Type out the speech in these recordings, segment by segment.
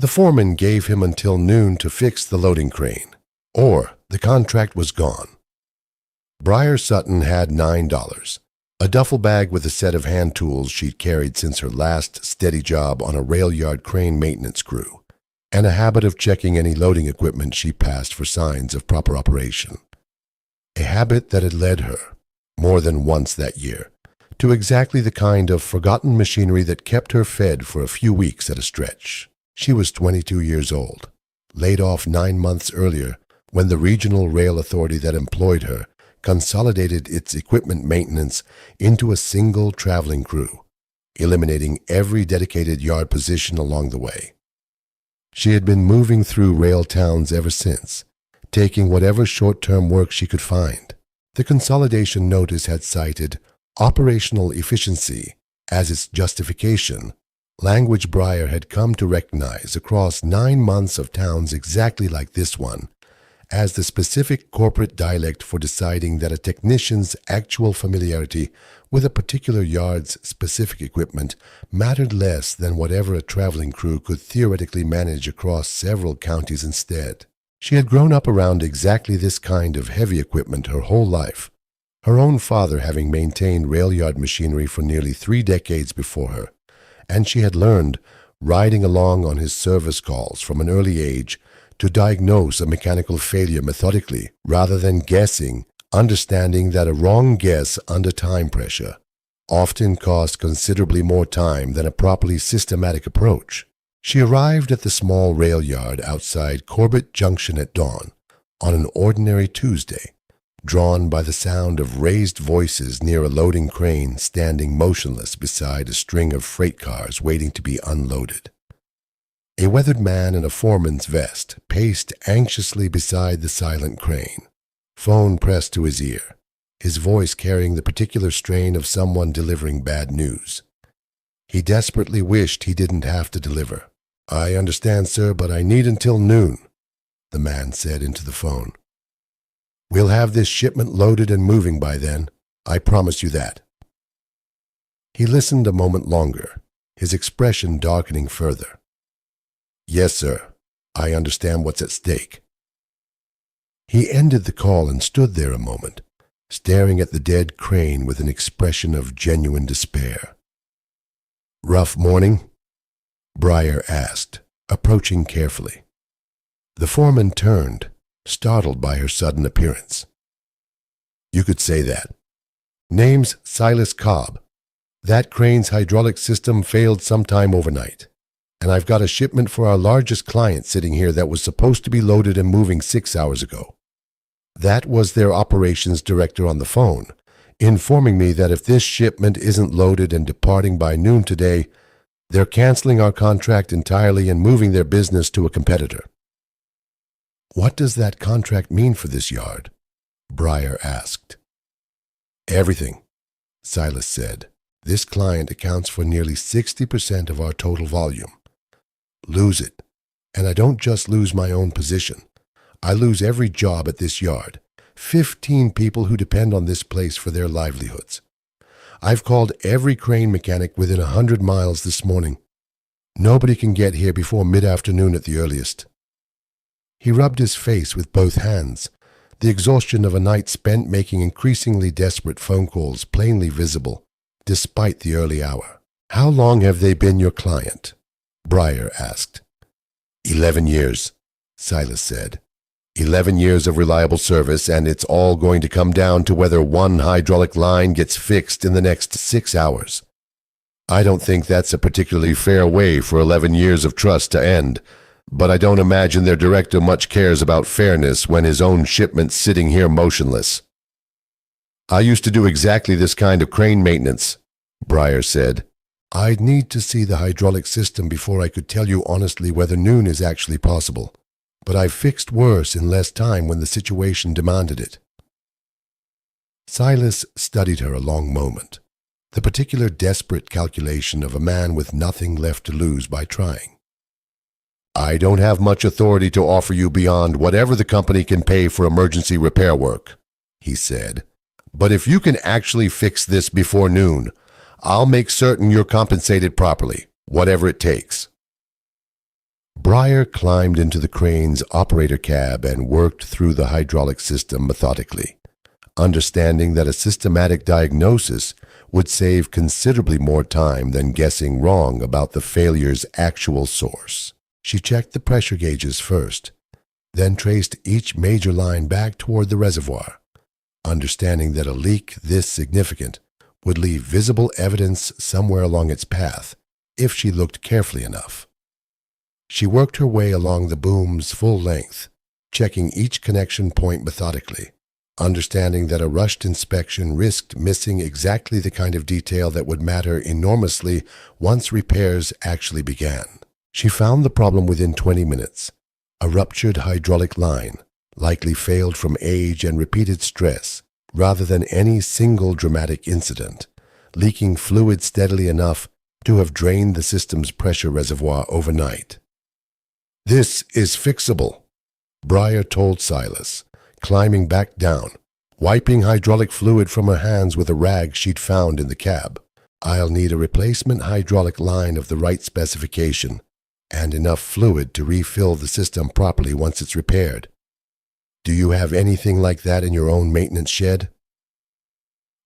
The foreman gave him until noon to fix the loading crane, or the contract was gone. Briar Sutton had $9, a duffel bag with a set of hand tools she'd carried since her last steady job on a rail yard crane maintenance crew, and a habit of checking any loading equipment she passed for signs of proper operation. A habit that had led her, more than once that year, to exactly the kind of forgotten machinery that kept her fed for a few weeks at a stretch. She was 22 years old, laid off 9 months earlier when the regional rail authority that employed her consolidated its equipment maintenance into a single traveling crew, eliminating every dedicated yard position along the way. She had been moving through rail towns ever since, taking whatever short-term work she could find. The consolidation notice had cited operational efficiency as its justification, language Briar had come to recognize across 9 months of towns exactly like this one as the specific corporate dialect for deciding that a technician's actual familiarity with a particular yard's specific equipment mattered less than whatever a traveling crew could theoretically manage across several counties instead. She had grown up around exactly this kind of heavy equipment her whole life, her own father having maintained rail yard machinery for nearly 3 decades before her, and she had learned, riding along on his service calls from an early age, to diagnose a mechanical failure methodically rather than guessing, understanding that a wrong guess under time pressure often cost considerably more time than a properly systematic approach. She arrived at the small rail yard outside Corbett Junction at dawn on an ordinary Tuesday, drawn by the sound of raised voices near a loading crane standing motionless beside a string of freight cars waiting to be unloaded. A weathered man in a foreman's vest paced anxiously beside the silent crane, phone pressed to his ear, his voice carrying the particular strain of someone delivering bad news. He desperately wished he didn't have to deliver. "I understand, sir, but I need until noon," the man said into the phone. "We'll have this shipment loaded and moving by then. I promise you that." He listened a moment longer, his expression darkening further. "Yes, sir. I understand what's at stake." He ended the call and stood there a moment, staring at the dead crane with an expression of genuine despair. "Rough morning?" Briar asked, approaching carefully. The foreman turned, startled by her sudden appearance. "You could say that. Name's Silas Cobb. That crane's hydraulic system failed sometime overnight, and I've got a shipment for our largest client sitting here that was supposed to be loaded and moving 6 hours ago." That was their operations director on the phone, informing me that if this shipment isn't loaded and departing by noon today, they're canceling our contract entirely and moving their business to a competitor. "What does that contract mean for this yard?" Briar asked. "Everything," Silas said. "This client accounts for nearly 60% of our total volume. Lose it, and I don't just lose my own position. I lose every job at this yard, 15 people who depend on this place for their livelihoods. I've called every crane mechanic within 100 miles this morning. Nobody can get here before mid-afternoon at the earliest." He rubbed his face with both hands, the exhaustion of a night spent making increasingly desperate phone calls plainly visible, despite the early hour. "How long have they been your client?" Briar asked. 11 years, Silas said. 11 years of reliable service, and it's all going to come down to whether one hydraulic line gets fixed in the next 6 hours. I don't think that's a particularly fair way for 11 years of trust to end, but I don't imagine their director much cares about fairness when his own shipment's sitting here motionless. "I used to do exactly this kind of crane maintenance," Briar said. "I'd need to see the hydraulic system before I could tell you honestly whether noon is actually possible, but I've fixed worse in less time when the situation demanded it." Silas studied her a long moment, the particular desperate calculation of a man with nothing left to lose by trying. "I don't have much authority to offer you beyond whatever the company can pay for emergency repair work," he said. "But if you can actually fix this before noon, I'll make certain you're compensated properly, whatever it takes." Breyer climbed into the crane's operator cab and worked through the hydraulic system methodically, understanding that a systematic diagnosis would save considerably more time than guessing wrong about the failure's actual source. She checked the pressure gauges first, then traced each major line back toward the reservoir, understanding that a leak this significant would leave visible evidence somewhere along its path if she looked carefully enough. She worked her way along the boom's full length, checking each connection point methodically, understanding that a rushed inspection risked missing exactly the kind of detail that would matter enormously once repairs actually began. She found the problem within 20 minutes. A ruptured hydraulic line, likely failed from age and repeated stress, rather than any single dramatic incident, leaking fluid steadily enough to have drained the system's pressure reservoir overnight. "This is fixable," Breyer told Silas, climbing back down, wiping hydraulic fluid from her hands with a rag she'd found in the cab. "I'll need a replacement hydraulic line of the right specification and enough fluid to refill the system properly once it's repaired. Do you have anything like that in your own maintenance shed?"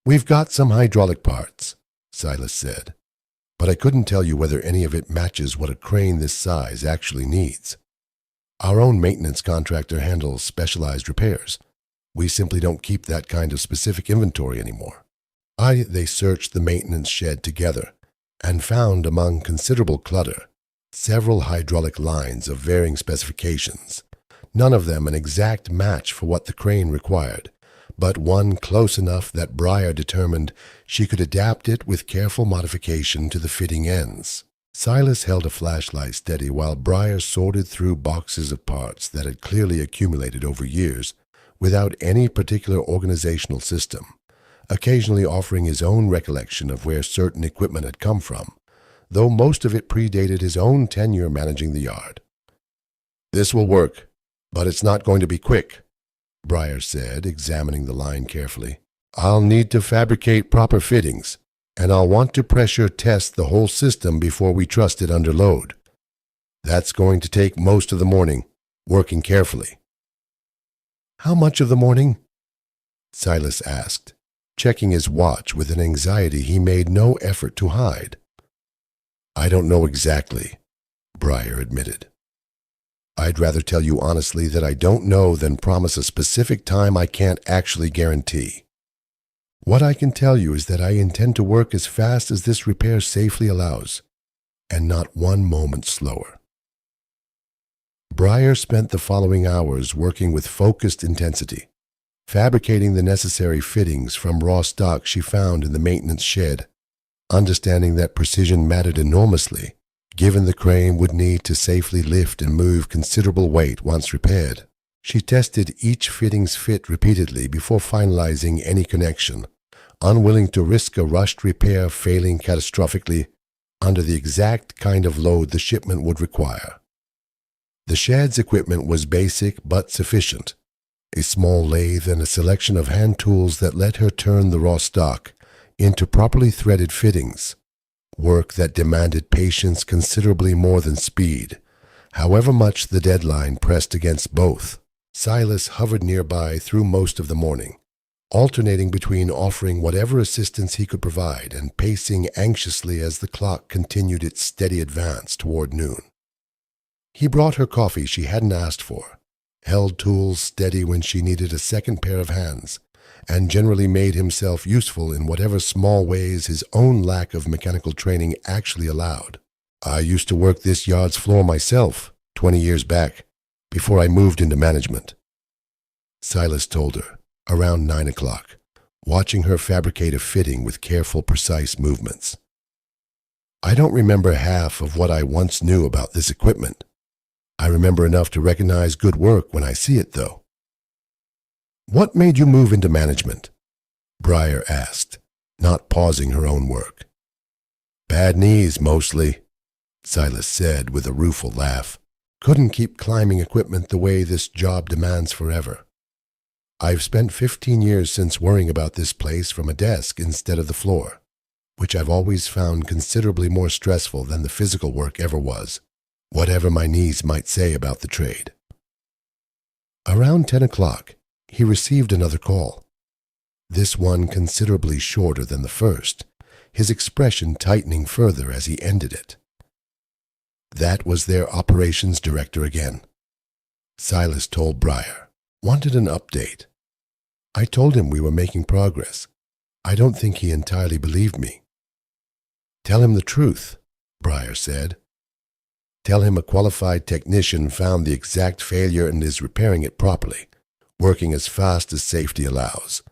"We've got some hydraulic parts," Silas said, "but I couldn't tell you whether any of it matches what a crane this size actually needs. Our own maintenance contractor handles specialized repairs. We simply don't keep that kind of specific inventory anymore." They searched the maintenance shed together and found, among considerable clutter, several hydraulic lines of varying specifications, none of them an exact match for what the crane required, but one close enough that Breyer determined she could adapt it with careful modification to the fitting ends. Silas held a flashlight steady while Breyer sorted through boxes of parts that had clearly accumulated over years without any particular organizational system, occasionally offering his own recollection of where certain equipment had come from, though most of it predated his own tenure managing the yard. "This will work, but it's not going to be quick," Breyer said, examining the line carefully. "I'll need to fabricate proper fittings, and I'll want to pressure test the whole system before we trust it under load. That's going to take most of the morning, working carefully." "How much of the morning?" Silas asked, checking his watch with an anxiety he made no effort to hide. "I don't know exactly," Breyer admitted. "I'd rather tell you honestly that I don't know than promise a specific time I can't actually guarantee. What I can tell you is that I intend to work as fast as this repair safely allows, and not one moment slower." Breyer spent the following hours working with focused intensity, fabricating the necessary fittings from raw stock she found in the maintenance shed, understanding that precision mattered enormously, given the crane would need to safely lift and move considerable weight once repaired. She tested each fitting's fit repeatedly before finalizing any connection, unwilling to risk a rushed repair failing catastrophically under the exact kind of load the shipment would require. The shed's equipment was basic but sufficient, a small lathe and a selection of hand tools that let her turn the raw stock into properly threaded fittings, work that demanded patience considerably more than speed, however much the deadline pressed against both. Silas hovered nearby through most of the morning, alternating between offering whatever assistance he could provide and pacing anxiously as the clock continued its steady advance toward noon. He brought her coffee she hadn't asked for, held tools steady when she needed a second pair of hands, and generally made himself useful in whatever small ways his own lack of mechanical training actually allowed. "I used to work this yard's floor myself 20 years back, before I moved into management," Silas told her, around 9 o'clock, watching her fabricate a fitting with careful, precise movements. "I don't remember half of what I once knew about this equipment. I remember enough to recognize good work when I see it, though." "What made you move into management?" Breyer asked, not pausing her own work. "Bad knees, mostly," Silas said with a rueful laugh. "Couldn't keep climbing equipment the way this job demands forever. I've spent 15 years since worrying about this place from a desk instead of the floor, which I've always found considerably more stressful than the physical work ever was. whatever my niece might say about the trade. Around 10 o'clock, he received another call. This one considerably shorter than the first, his expression tightening further as he ended it. That was their operations director again. Silas told Briar, "Wanted an update." I told him we were making progress. I don't think he entirely believed me. "Tell him the truth," Briar said. "Tell him a qualified technician found the exact failure and is repairing it properly, working as fast as safety allows.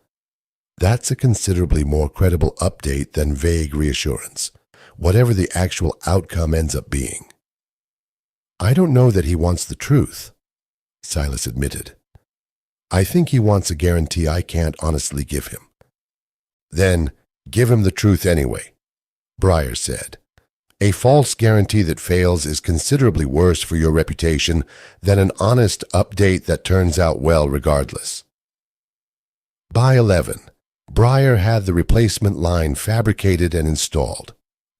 That's a considerably more credible update than vague reassurance, whatever the actual outcome ends up being." "I don't know that he wants the truth," Silas admitted. "I think he wants a guarantee I can't honestly give him." "Then give him the truth anyway," Briar said. "A false guarantee that fails is considerably worse for your reputation than an honest update that turns out well regardless." By 11, Briar had the replacement line fabricated and installed,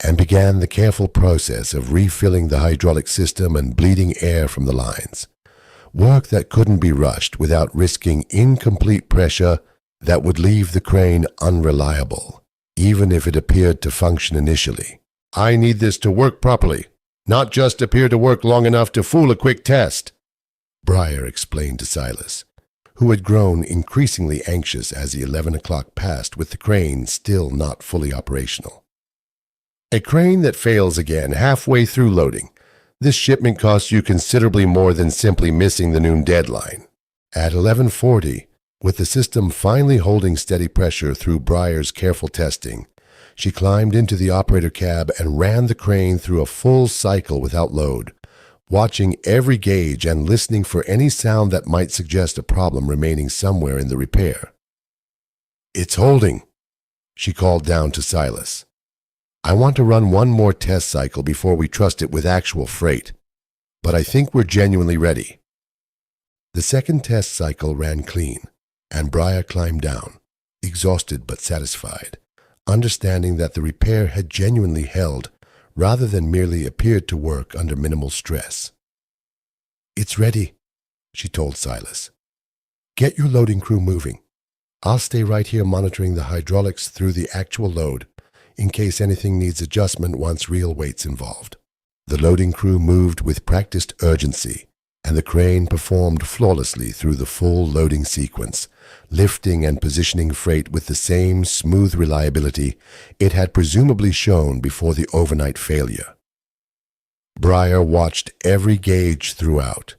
and began the careful process of refilling the hydraulic system and bleeding air from the lines, work that couldn't be rushed without risking incomplete pressure that would leave the crane unreliable, even if it appeared to function initially. "I need this to work properly, not just appear to work long enough to fool a quick test," Briar explained to Silas, who had grown increasingly anxious as the 11 o'clock passed with the crane still not fully operational. "A crane that fails again halfway through loading. This shipment costs you considerably more than simply missing the noon deadline." At 11:40, with the system finally holding steady pressure through Briar's careful testing, she climbed into the operator cab and ran the crane through a full cycle without load, watching every gauge and listening for any sound that might suggest a problem remaining somewhere in the repair. "It's holding," she called down to Silas. "I want to run one more test cycle before we trust it with actual freight, but I think we're genuinely ready." The second test cycle ran clean, and Briar climbed down, exhausted but satisfied, understanding that the repair had genuinely held rather than merely appeared to work under minimal stress. "It's ready," she told Silas. "Get your loading crew moving. I'll stay right here monitoring the hydraulics through the actual load, in case anything needs adjustment once real weight's involved." The loading crew moved with practiced urgency, and the crane performed flawlessly through the full loading sequence, lifting and positioning freight with the same smooth reliability it had presumably shown before the overnight failure. Briar watched every gauge throughout,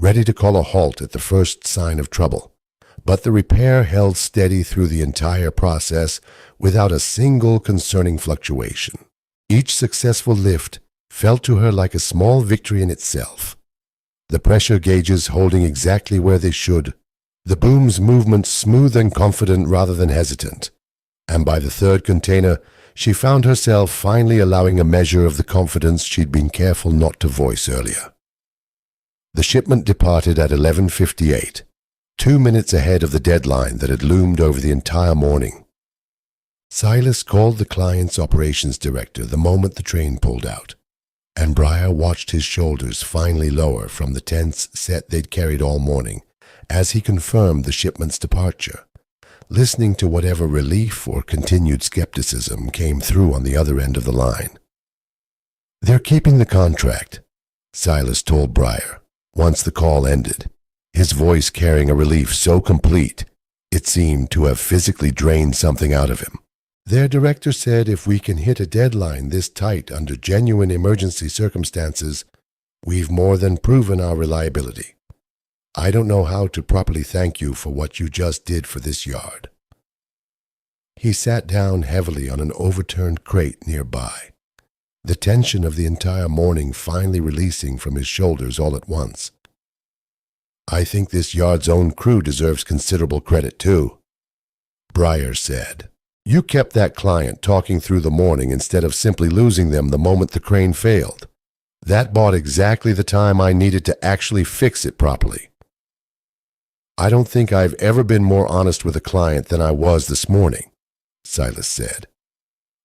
ready to call a halt at the first sign of trouble, but the repair held steady through the entire process without a single concerning fluctuation. Each successful lift felt to her like a small victory in itself. The pressure gauges holding exactly where they should, the boom's movement smooth and confident rather than hesitant, and by the third container, she found herself finally allowing a measure of the confidence she'd been careful not to voice earlier. The shipment departed at 11:58, 2 minutes ahead of the deadline that had loomed over the entire morning. Silas called the client's operations director the moment the train pulled out, and Briar watched his shoulders finally lower from the tense set they'd carried all morning as he confirmed the shipment's departure, listening to whatever relief or continued skepticism came through on the other end of the line. "They're keeping the contract," Silas told Briar once the call ended, his voice carrying a relief so complete it seemed to have physically drained something out of him. "Their director said if we can hit a deadline this tight under genuine emergency circumstances, we've more than proven our reliability. I don't know how to properly thank you for what you just did for this yard." He sat down heavily on an overturned crate nearby, the tension of the entire morning finally releasing from his shoulders all at once. "I think this yard's own crew deserves considerable credit too," Briar said. "You kept that client talking through the morning instead of simply losing them the moment the crane failed. That bought exactly the time I needed to actually fix it properly." "I don't think I've ever been more honest with a client than I was this morning," Silas said.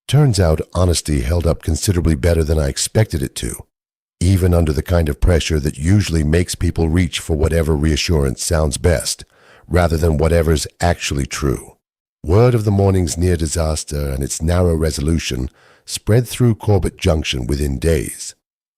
"Turns out honesty held up considerably better than I expected it to, even under the kind of pressure that usually makes people reach for whatever reassurance sounds best, rather than whatever's actually true. Word of the morning's near disaster and its narrow resolution spread through Corbett Junction within days,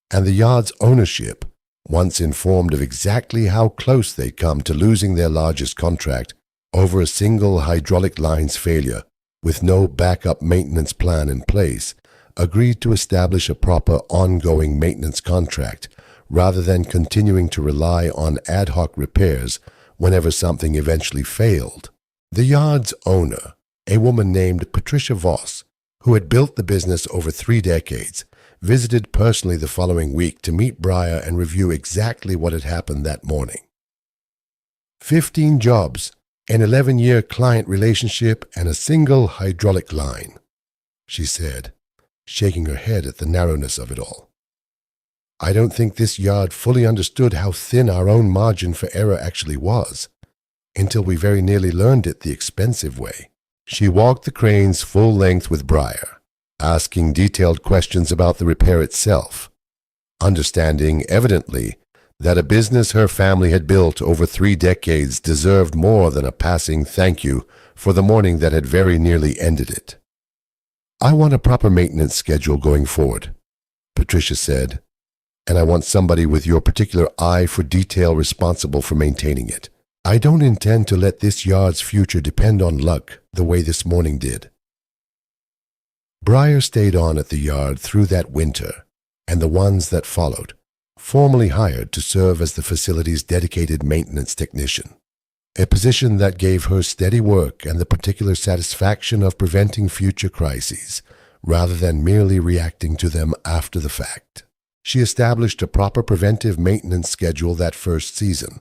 and the yard's ownership, once informed of exactly how close they'd come to losing their largest contract over a single hydraulic line's failure with no backup maintenance plan in place, agreed to establish a proper ongoing maintenance contract rather than continuing to rely on ad hoc repairs whenever something eventually failed. The yard's owner, a woman named Patricia Voss, who had built the business over 3 decades, visited personally the following week to meet Breyer and review exactly what had happened that morning. 15 jobs, an 11-year client relationship, and a single hydraulic line, she said, shaking her head at the narrowness of it all. I don't think this yard fully understood how thin our own margin for error actually was, until we very nearly learned it the expensive way. She walked the crane's full length with Breyer, asking detailed questions about the repair itself, understanding, evidently, that a business her family had built over 3 decades deserved more than a passing thank you for the morning that had very nearly ended it. I want a proper maintenance schedule going forward, Patricia said, and I want somebody with your particular eye for detail responsible for maintaining it. I don't intend to let this yard's future depend on luck the way this morning did. Breyer stayed on at the yard through that winter and the ones that followed, formally hired to serve as the facility's dedicated maintenance technician, a position that gave her steady work and the particular satisfaction of preventing future crises rather than merely reacting to them after the fact. She established a proper preventive maintenance schedule that first season,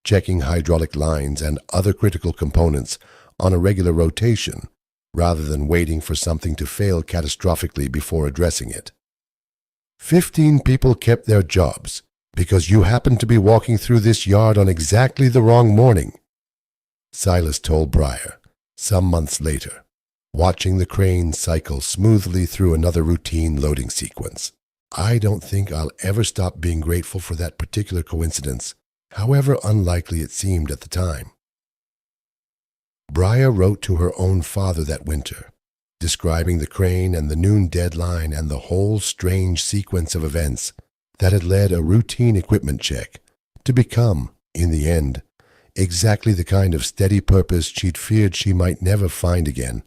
checking hydraulic lines and other critical components on a regular rotation rather than waiting for something to fail catastrophically before addressing it. 15 people kept their jobs because you happened to be walking through this yard on exactly the wrong morning, Silas told Breyer some months later, watching the crane cycle smoothly through another routine loading sequence. I don't think I'll ever stop being grateful for that particular coincidence, however unlikely it seemed at the time. Breyer wrote to her own father that winter, describing the crane and the noon deadline and the whole strange sequence of events that had led a routine equipment check to become, in the end, exactly the kind of steady purpose she'd feared she might never find again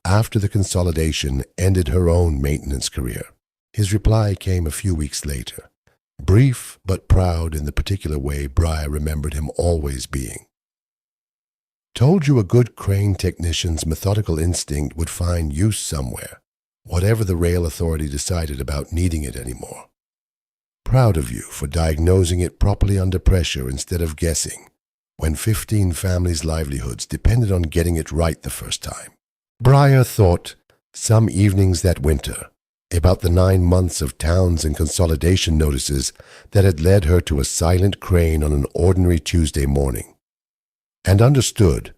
after the consolidation ended her own maintenance career. His reply came a few weeks later, brief but proud in the particular way Breyer remembered him always being. Told you a good crane technician's methodical instinct would find use somewhere, whatever the rail authority decided about needing it anymore. Proud of you for diagnosing it properly under pressure instead of guessing, when 15 families' livelihoods depended on getting it right the first time. Breyer thought, some evenings that winter, about the 9 months of towns and consolidation notices that had led her to a silent crane on an ordinary Tuesday morning, and understood,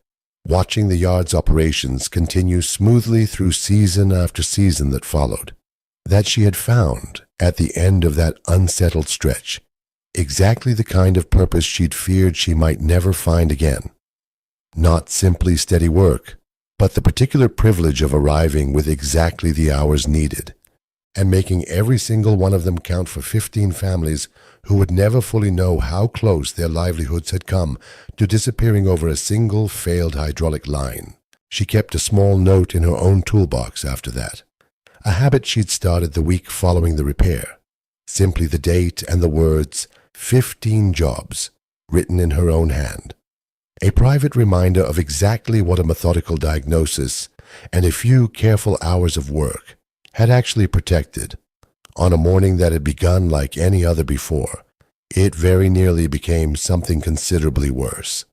watching the yard's operations continue smoothly through season after season that followed, that she had found, at the end of that unsettled stretch, exactly the kind of purpose she'd feared she might never find again. Not simply steady work, but the particular privilege of arriving with exactly the hours needed, and making every single one of them count for 15 families who would never fully know how close their livelihoods had come to disappearing over a single failed hydraulic line. She kept a small note in her own toolbox after that, a habit she'd started the week following the repair, simply the date and the words 15 jobs written in her own hand, a private reminder of exactly what a methodical diagnosis and a few careful hours of work had actually protected. On a morning that had begun like any other before, it very nearly became something considerably worse.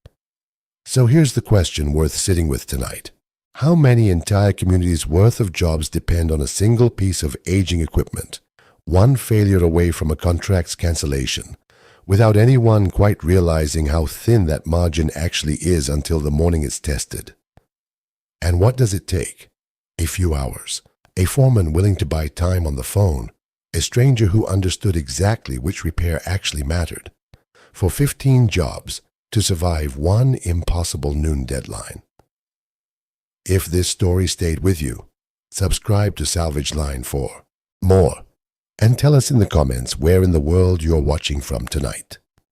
So here's the question worth sitting with tonight. How many entire communities' worth of jobs depend on a single piece of aging equipment, one failure away from a contract's cancellation, without anyone quite realizing how thin that margin actually is until the morning it's tested? And what does it take? A few hours. A foreman willing to buy time on the phone, a stranger who understood exactly which repair actually mattered, for 15 jobs to survive one impossible noon deadline. If this story stayed with you, subscribe to Salvage Line for more, and tell us in the comments where in the world you're watching from tonight.